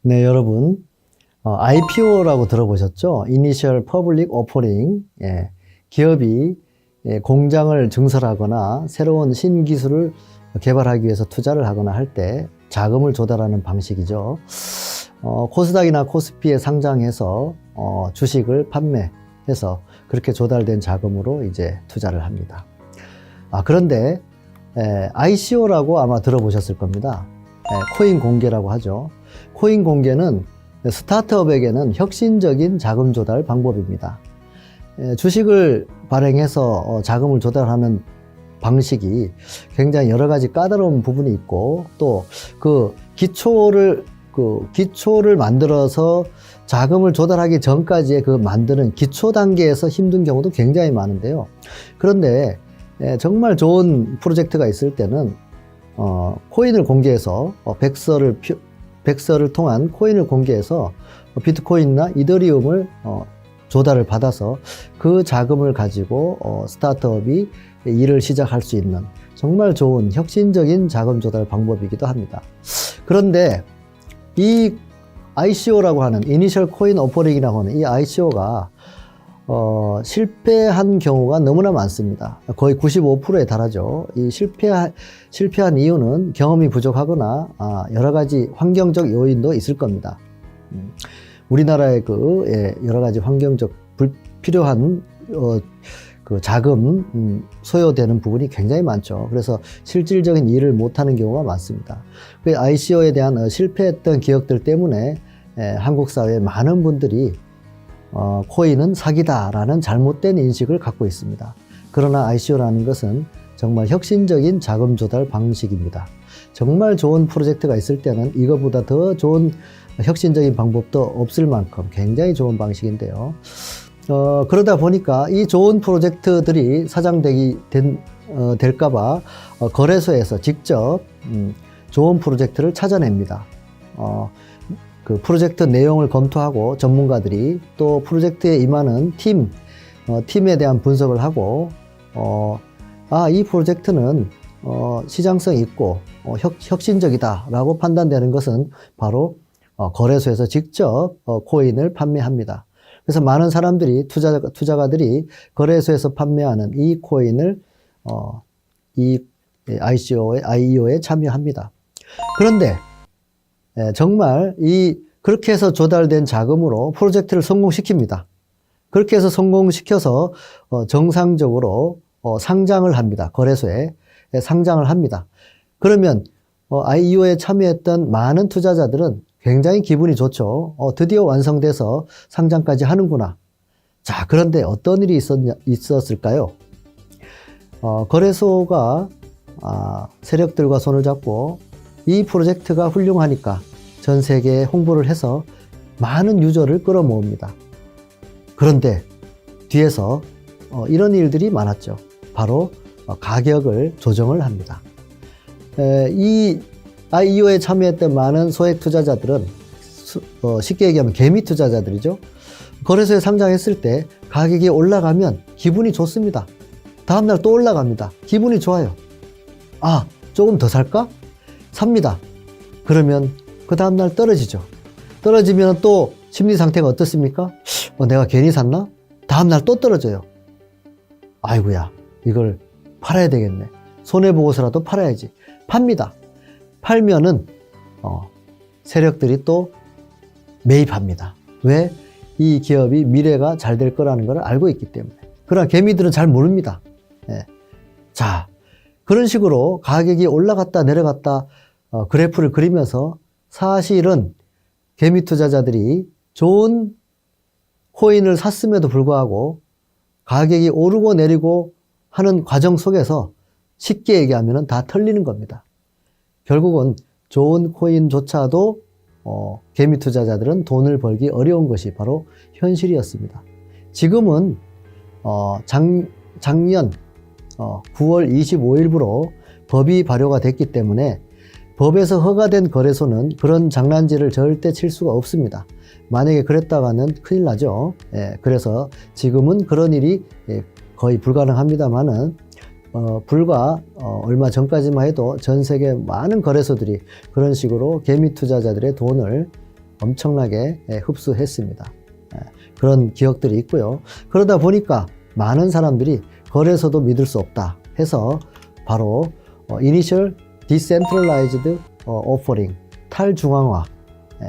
네, 여러분, IPO라고 들어보셨죠? Initial Public Offering. 예, 기업이 공장을 증설하거나 새로운 신기술을 개발하기 위해서 투자를 하거나 할 때 자금을 조달하는 방식이죠. 코스닥이나 코스피에 상장해서 주식을 판매해서 그렇게 조달된 자금으로 이제 투자를 합니다. 그런데 ICO라고 아마 들어보셨을 겁니다. 코인 공개라고 하죠. 코인 공개는 스타트업에게는 혁신적인 자금 조달 방법입니다. 주식을 발행해서 자금을 조달하는 방식이 굉장히 여러 가지 까다로운 부분이 있고, 또 그 기초를 만들어서 자금을 조달하기 전까지의 그 만드는 기초 단계에서 힘든 경우도 굉장히 많은데요. 그런데 정말 좋은 프로젝트가 있을 때는 코인을 공개해서 백서를 통한 코인을 공개해서 비트코인이나 이더리움을 조달을 받아서 그 자금을 가지고 스타트업이 일을 시작할 수 있는 정말 좋은 혁신적인 자금 조달 방법이기도 합니다. 그런데 이 ICO라고 하는 Initial Coin Offering이라고 하는 이 ICO가 실패한 경우가 너무나 많습니다. 거의 95%에 달하죠. 이 실패한 이유는 경험이 부족하거나 여러 가지 환경적 요인도 있을 겁니다. 우리나라의 여러 가지 환경적 불필요한 그 자금 소요되는 부분이 굉장히 많죠. 그래서 실질적인 일을 못하는 경우가 많습니다. 그 ICO에 대한 실패했던 기업들 때문에 한국 사회의 많은 분들이 코인은 사기다라는 잘못된 인식을 갖고 있습니다. 그러나 ICO라는 것은 정말 혁신적인 자금 조달 방식입니다. 정말 좋은 프로젝트가 있을 때는 이거보다 더 좋은 혁신적인 방법도 없을 만큼 굉장히 좋은 방식인데요. 그러다 보니까 이 좋은 프로젝트들이 될까봐 거래소에서 직접 좋은 프로젝트를 찾아냅니다. 그 프로젝트 내용을 검토하고 전문가들이 또 프로젝트에 임하는 팀에 대한 분석을 하고 이 프로젝트는 시장성이 있고 혁신적이다 라고 판단되는 것은 바로 거래소에서 직접 코인을 판매합니다. 그래서 많은 사람들이 투자가들이 거래소에서 판매하는 이 코인을 이 IEO에 참여합니다. 그런데 정말 그렇게 해서 조달된 자금으로 프로젝트를 성공시킵니다. 그렇게 해서 성공시켜서 정상적으로 상장을 합니다. 거래소에 상장을 합니다. 그러면 IEO에 참여했던 많은 투자자들은 굉장히 기분이 좋죠. 드디어 완성돼서 상장까지 하는구나. 자, 그런데 어떤 일이 있었을까요? 거래소가 세력들과 손을 잡고 이 프로젝트가 훌륭하니까 전 세계에 홍보를 해서 많은 유저를 끌어모읍니다. 그런데 뒤에서 이런 일들이 많았죠. 바로 가격을 조정을 합니다. 이 IEO에 참여했던 많은 소액 투자자들은 쉽게 얘기하면 개미 투자자들이죠. 거래소에 상장했을 때 가격이 올라가면 기분이 좋습니다. 다음날 또 올라갑니다. 기분이 좋아요. 조금 더 살까? 삽니다. 그러면 그 다음날 떨어지죠. 떨어지면 또 심리 상태가 어떻습니까? 내가 괜히 샀나? 다음날 또 떨어져요. 아이고야, 이걸 팔아야 되겠네. 손해보고서라도 팔아야지. 팝니다. 팔면은 세력들이 또 매입합니다. 왜? 이 기업이 미래가 잘 될 거라는 걸 알고 있기 때문에. 그러나 개미들은 잘 모릅니다. 자, 그런 식으로 가격이 올라갔다 내려갔다 그래프를 그리면서 사실은 개미 투자자들이 좋은 코인을 샀음에도 불구하고 가격이 오르고 내리고 하는 과정 속에서 쉽게 얘기하면 다 털리는 겁니다. 결국은 좋은 코인조차도 개미 투자자들은 돈을 벌기 어려운 것이 바로 현실이었습니다. 지금은 작년 9월 25일부로 법이 발효가 됐기 때문에 법에서 허가된 거래소는 그런 장난질을 절대 칠 수가 없습니다. 만약에 그랬다가는 큰일 나죠. 그래서 지금은 그런 일이 거의 불가능합니다만은 불과 얼마 전까지만 해도 전 세계 많은 거래소들이 그런 식으로 개미 투자자들의 돈을 엄청나게 흡수했습니다. 그런 기억들이 있고요. 그러다 보니까 많은 사람들이 거래소도 믿을 수 없다 해서 바로 Initial Decentralized Offering, 탈중앙화.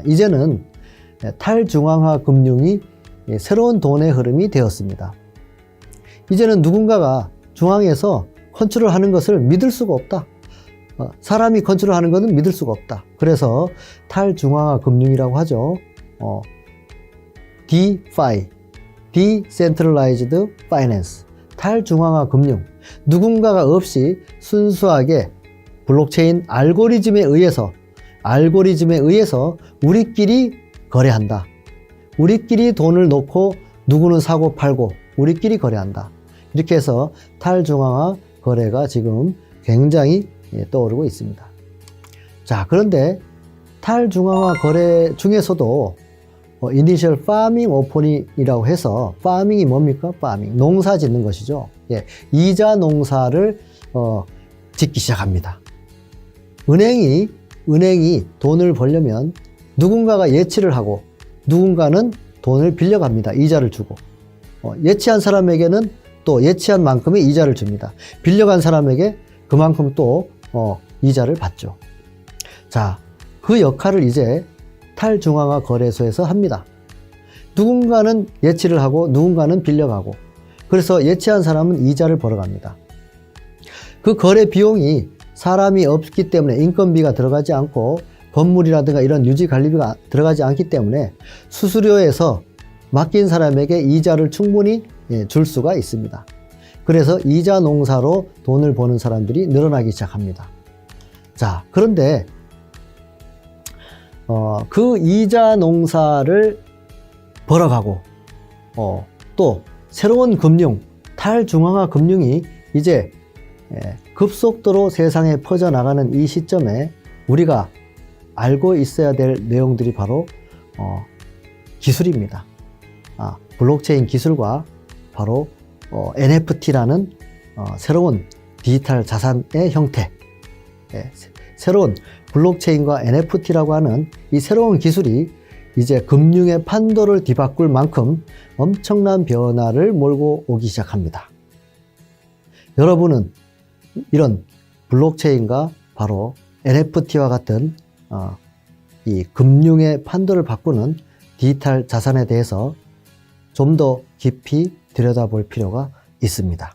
이제는 탈중앙화 금융이 새로운 돈의 흐름이 되었습니다. 이제는 누군가가 중앙에서 컨트롤하는 것을 믿을 수가 없다. 사람이 컨트롤하는 것은 믿을 수가 없다. 그래서 탈중앙화 금융이라고 하죠. DeFi, Decentralized Finance, 탈중앙화 금융. 누군가가 없이 순수하게 블록체인 알고리즘에 의해서 우리끼리 거래한다. 우리끼리 돈을 놓고 누구는 사고 팔고 우리끼리 거래한다. 이렇게 해서 탈중앙화 거래가 지금 굉장히 떠오르고 있습니다. 자, 그런데 탈중앙화 거래 중에서도 이니셜 파밍 오퍼닝이라고 해서, 파밍이 뭡니까? 파밍, 농사 짓는 것이죠. 이자 농사를 짓기 시작합니다. 은행이 돈을 벌려면 누군가가 예치를 하고 누군가는 돈을 빌려갑니다. 이자를 주고. 예치한 사람에게는 또 예치한 만큼의 이자를 줍니다. 빌려간 사람에게 그만큼 또 이자를 받죠. 자, 그 역할을 이제 탈중앙화 거래소에서 합니다. 누군가는 예치를 하고 누군가는 빌려가고, 그래서 예치한 사람은 이자를 벌어갑니다. 그 거래 비용이 사람이 없기 때문에 인건비가 들어가지 않고 건물이라든가 이런 유지 관리비가 들어가지 않기 때문에 수수료에서 맡긴 사람에게 이자를 충분히 줄 수가 있습니다. 그래서 이자 농사로 돈을 버는 사람들이 늘어나기 시작합니다. 자, 그런데 그 이자 농사를 벌어가고 또 새로운 금융, 탈중앙화 금융이 이제 급속도로 세상에 퍼져나가는 이 시점에 우리가 알고 있어야 될 내용들이 바로 기술입니다. 블록체인 기술과 바로 NFT라는 새로운 디지털 자산의 형태, 새로운 블록체인과 NFT라고 하는 이 새로운 기술이 이제 금융의 판도를 뒤바꿀 만큼 엄청난 변화를 몰고 오기 시작합니다. 여러분은 이런 블록체인과 바로 NFT와 같은 이 금융의 판도를 바꾸는 디지털 자산에 대해서 좀 더 깊이 들여다볼 필요가 있습니다.